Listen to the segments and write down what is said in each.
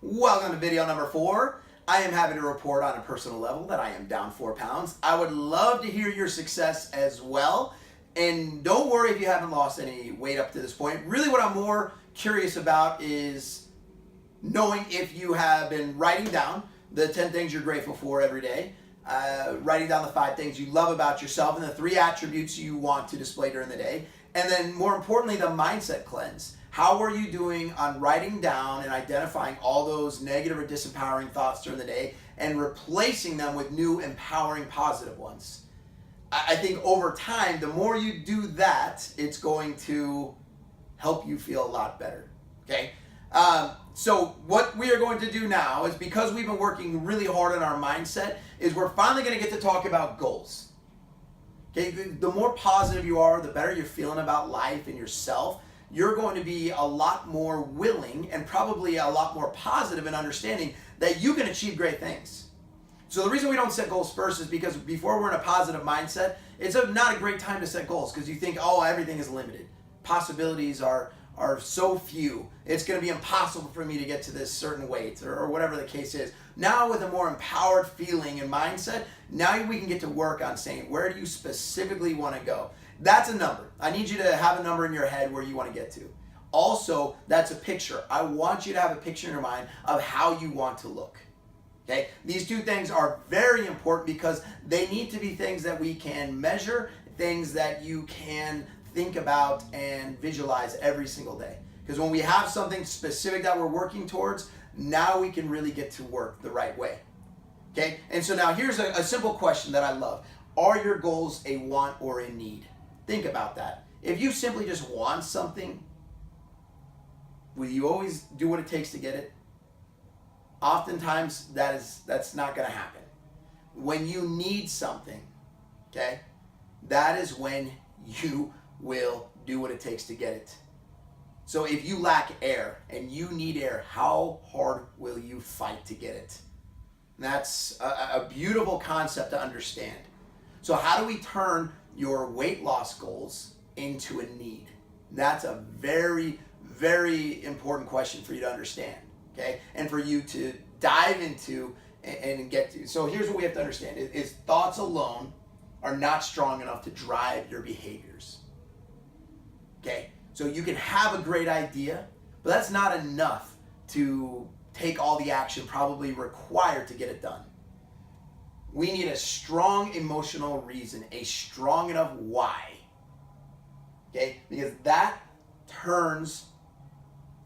Welcome to video number 4. I am happy to report on a personal level that I am down 4 pounds. I would love to hear your success as well. And don't worry if you haven't lost any weight up to this point. Really what I'm more curious about is knowing if you have been writing down the 10 things you're grateful for every day, writing down the 5 things you love about yourself and the 3 attributes you want to display during the day. And then more importantly, the mindset cleanse. How are you doing on writing down and identifying all those negative or disempowering thoughts during the day and replacing them with new empowering positive ones? I think over time, the more you do that, it's going to help you feel a lot better, okay? So what we are going to do now is, because we've been working really hard on our mindset, is we're finally going to get to talk about goals. Okay, the more positive you are, the better you're feeling about life and yourself, you're going to be a lot more willing and probably a lot more positive in understanding that you can achieve great things. So the reason we don't set goals first is because before we're in a positive mindset, it's not a great time to set goals because you think, oh, everything is limited. Possibilities are so few. It's going to be impossible for me to get to this certain weight or whatever the case is. Now with a more empowered feeling and mindset, now we can get to work on saying, where do you specifically want to go? That's a number. I need you to have a number in your head where you want to get to. Also, that's a picture. I want you to have a picture in your mind of how you want to look. Okay? These 2 things are very important because they need to be things that we can measure, things that you can think about and visualize every single day. Because when we have something specific that we're working towards, now we can really get to work the right way. Okay? And so now here's a simple question that I love. Are your goals a want or a need? Think about that. If you simply just want something, will you always do what it takes to get it? Oftentimes that's not going to happen. When you need something, okay, that is when you will do what it takes to get it. So if you lack air and you need air, how hard will you fight to get it? And that's a beautiful concept to understand. So how do we turn your weight loss goals into a need? That's a very, very important question for you to understand, okay? And for you to dive into and get to. So here's what we have to understand is thoughts alone are not strong enough to drive your behaviors. Okay, so you can have a great idea, but that's not enough to take all the action probably required to get it done. We need a strong emotional reason, a strong enough why. Okay, because that turns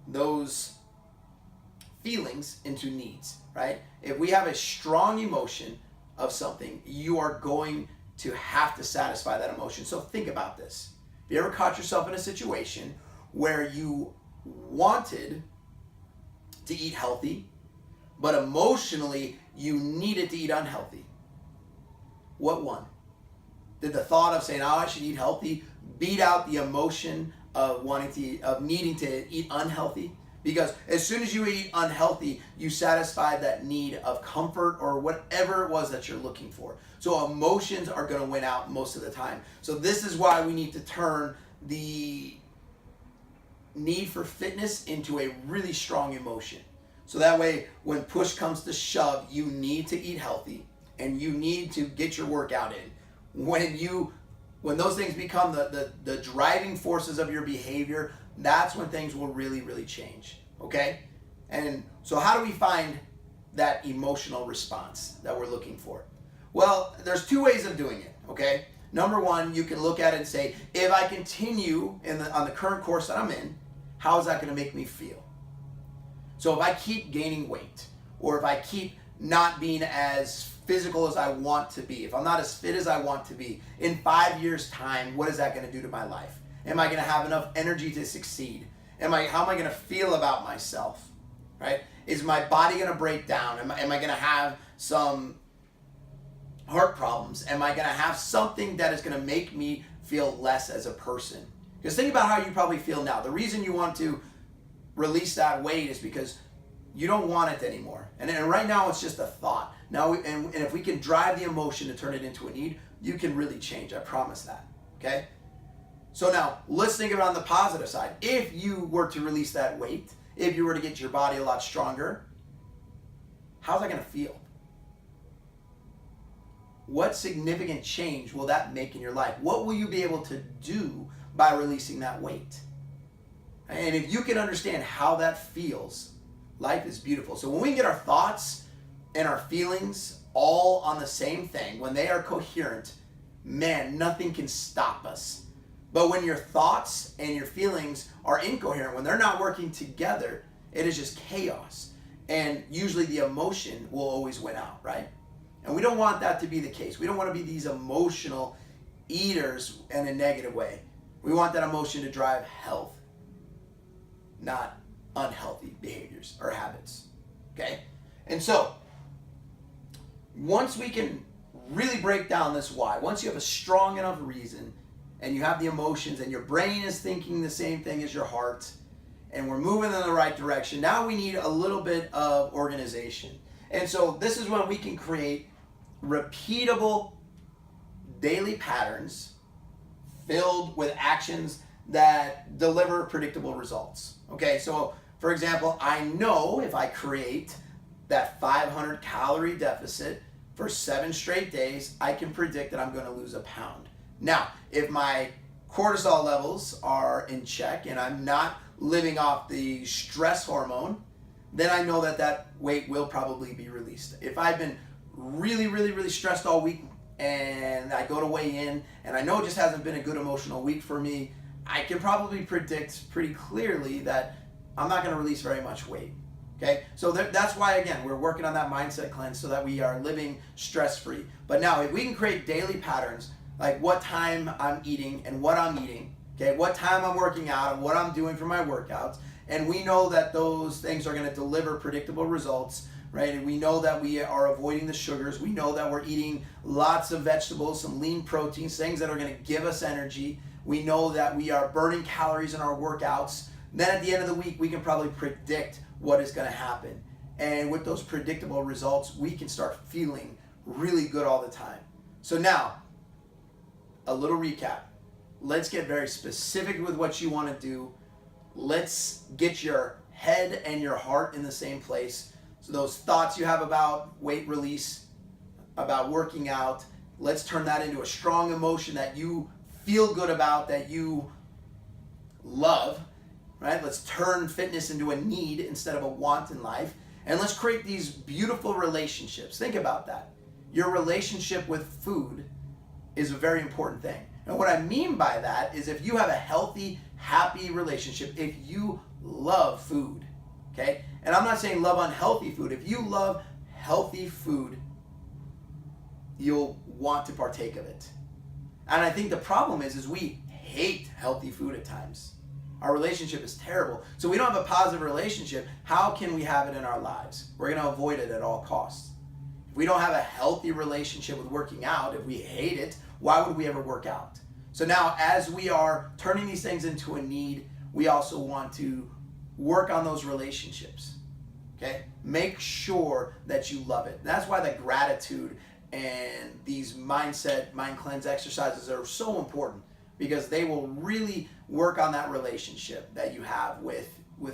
those feelings into needs, right? If we have a strong emotion of something, you are going to have to satisfy that emotion. So think about this. Have you ever caught yourself in a situation where you wanted to eat healthy, but emotionally you needed to eat unhealthy? What won? Did the thought of saying, oh, I should eat healthy beat out the emotion of needing to eat unhealthy? Because as soon as you eat unhealthy, you satisfy that need of comfort or whatever it was that you're looking for. So emotions are going to win out most of the time. So this is why we need to turn the need for fitness into a really strong emotion. So that way, when push comes to shove, you need to eat healthy and you need to get your workout in. When those things become the driving forces of your behavior, that's when things will really, really change, okay? And so how do we find that emotional response that we're looking for? Well, there's 2 ways of doing it, okay? Number 1, you can look at it and say, if I continue on the current course that I'm in, how is that going to make me feel? So if I keep gaining weight, or if I keep not being as physical as I want to be, if I'm not as fit as I want to be, in 5 years' time, what is that going to do to my life? Am I going to have enough energy to succeed? How am I going to feel about myself? Right? Is my body going to break down? Am I going to have some heart problems? Am I going to have something that is going to make me feel less as a person? Because think about how you probably feel now. The reason you want to release that weight is because you don't want it anymore. And right now it's just a thought. Now, and if we can drive the emotion to turn it into a need, you can really change. I promise that. Okay? So now, let's think about it on the positive side. If you were to release that weight, if you were to get your body a lot stronger, how's that going to feel? What significant change will that make in your life? What will you be able to do by releasing that weight? And if you can understand how that feels, life is beautiful. So when we get our thoughts and our feelings all on the same thing, when they are coherent, man, nothing can stop us. But when your thoughts and your feelings are incoherent, when they're not working together, it is just chaos. And usually the emotion will always win out, right? And we don't want that to be the case. We don't want to be these emotional eaters in a negative way. We want that emotion to drive health, not unhealthy behaviors or habits. Okay? And so, once we can really break down this why, once you have a strong enough reason and you have the emotions and your brain is thinking the same thing as your heart and we're moving in the right direction, now we need a little bit of organization. And so this is when we can create repeatable daily patterns filled with actions that deliver predictable results. Okay, so for example, I know if I create that 500 calorie deficit for 7 straight days, I can predict that I'm going to lose a pound. Now, if my cortisol levels are in check and I'm not living off the stress hormone, then I know that that weight will probably be released. If I've been really stressed all week and I go to weigh in and I know it just hasn't been a good emotional week for me, I can probably predict pretty clearly that I'm not going to release very much weight. Okay, so that's why, again, we're working on that mindset cleanse so that we are living stress-free. But now, if we can create daily patterns, like what time I'm eating and what I'm eating, okay, what time I'm working out and what I'm doing for my workouts, and we know that those things are going to deliver predictable results, right? And we know that we are avoiding the sugars. We know that we're eating lots of vegetables, some lean proteins, things that are going to give us energy. We know that we are burning calories in our workouts. Then at the end of the week, we can probably predict what is going to happen. And with those predictable results, we can start feeling really good all the time. So now, a little recap. Let's get very specific with what you want to do. Let's get your head and your heart in the same place. So those thoughts you have about weight release, about working out, let's turn that into a strong emotion that you feel good about, that you love, right? Let's turn fitness into a need instead of a want in life. And let's create these beautiful relationships. Think about that. Your relationship with food is a very important thing. And what I mean by that is if you have a healthy, happy relationship, if you love food, okay? And I'm not saying love unhealthy food. If you love healthy food, you'll want to partake of it. And I think the problem is we hate healthy food at times. Our relationship is terrible. So we don't have a positive relationship. How can we have it in our lives? We're going to avoid it at all costs. If we don't have a healthy relationship with working out, if we hate it, why would we ever work out? So now as we are turning these things into a need, we also want to work on those relationships. Okay? Make sure that you love it. And that's why the gratitude and these mind cleanse exercises are so important, because they will really work on that relationship that you have with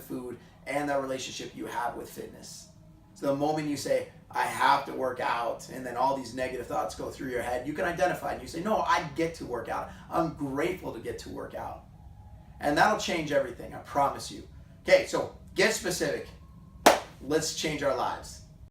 food and that relationship you have with fitness. So the moment you say, I have to work out, and then all these negative thoughts go through your head, you can identify and you say, no, I get to work out. I'm grateful to get to work out. And that'll change everything, I promise you. Okay, so get specific. Let's change our lives.